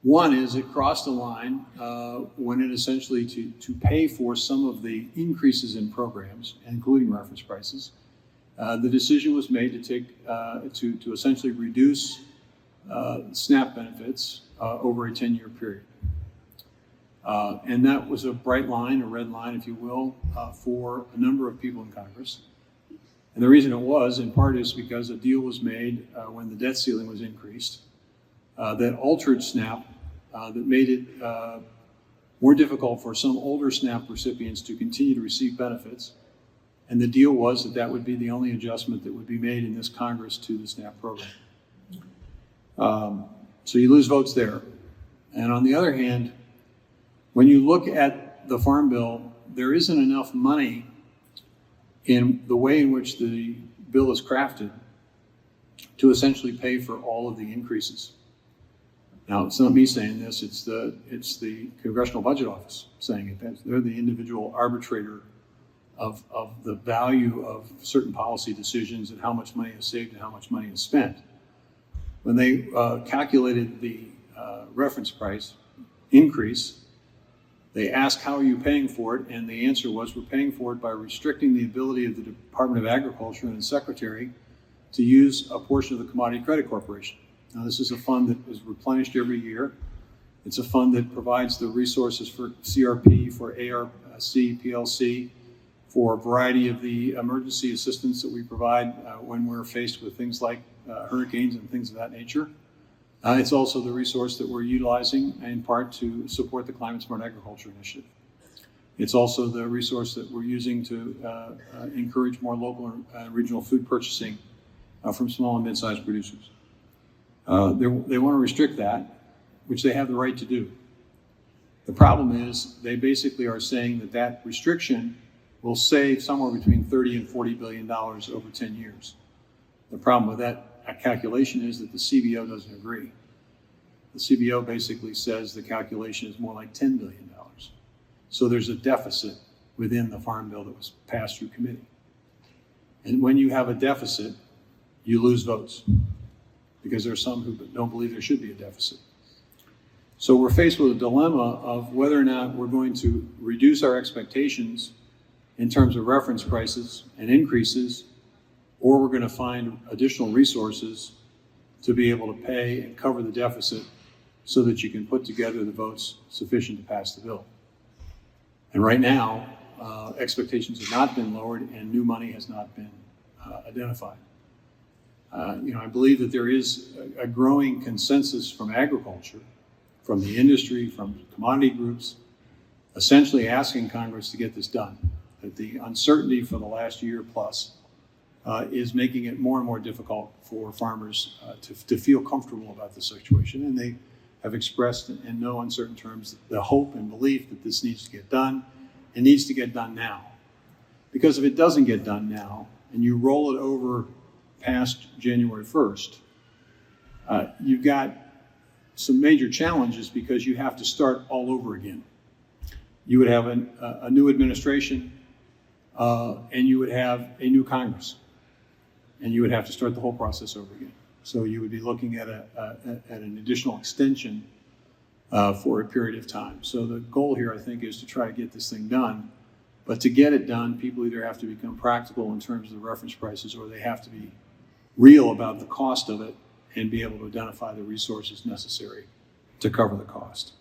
One is it crossed the line when it essentially to pay for some of the increases in programs, including reference prices. The decision was made to take to essentially reduce SNAP benefits over a 10-year period. And that was a bright line, a red line, if you will, for a number of people in Congress. And the reason it was, in part, is because a deal was made when the debt ceiling was increased that altered SNAP, that made it more difficult for some older SNAP recipients to continue to receive benefits. And the deal was that that would be the only adjustment that would be made in this Congress to the SNAP program. So you lose votes there. And on the other hand, when you look at the Farm Bill, there isn't enough money in the way in which the bill is crafted to essentially pay for all of the increases. Now, it's not me saying this, it's the Congressional Budget Office saying it. They're the individual arbitrator of the value of certain policy decisions and how much money is saved and how much money is spent. When they calculated the reference price increase, they asked, how are you paying for it? And the answer was, we're paying for it by restricting the ability of the Department of Agriculture and the Secretary to use a portion of the Commodity Credit Corporation. Now, this is a fund that is replenished every year. It's a fund that provides the resources for CRP, for ARC, PLC, for a variety of the emergency assistance that we provide when we're faced with things like hurricanes and things of that nature. It's also the resource that we're utilizing in part to support the Climate Smart Agriculture Initiative. It's also the resource that we're using to encourage more local and regional food purchasing from small and mid-sized producers. They want to restrict that, which they have the right to do. The problem is they basically are saying that that restriction will save somewhere between $30 and $40 billion over 10 years. The problem with that calculation is that the CBO doesn't agree. The CBO basically says the calculation is more like $10 billion. So there's a deficit within the Farm Bill that was passed through committee. And when you have a deficit, you lose votes because there are some who don't believe there should be a deficit. So we're faced with a dilemma of whether or not we're going to reduce our expectations in terms of reference prices and increases, or we're going to find additional resources to be able to pay and cover the deficit so that you can put together the votes sufficient to pass the bill. And right now, expectations have not been lowered and new money has not been identified. I believe that there is a growing consensus from agriculture, from the industry, from commodity groups, essentially asking Congress to get this done. That the uncertainty for the last year plus is making it more and more difficult for farmers to feel comfortable about the situation. And they have expressed in no uncertain terms the hope and belief that this needs to get done. It needs to get done now. Because if it doesn't get done now, and you roll it over past January 1st, you've got some major challenges because you have to start all over again. You would have a new administration, and you would have a new Congress, and you would have to start the whole process over again. So you would be looking at an additional extension for a period of time. So the goal here, I think, is to try to get this thing done. But to get it done, people either have to become practical in terms of the reference prices, or they have to be real about the cost of it and be able to identify the resources necessary to cover the cost.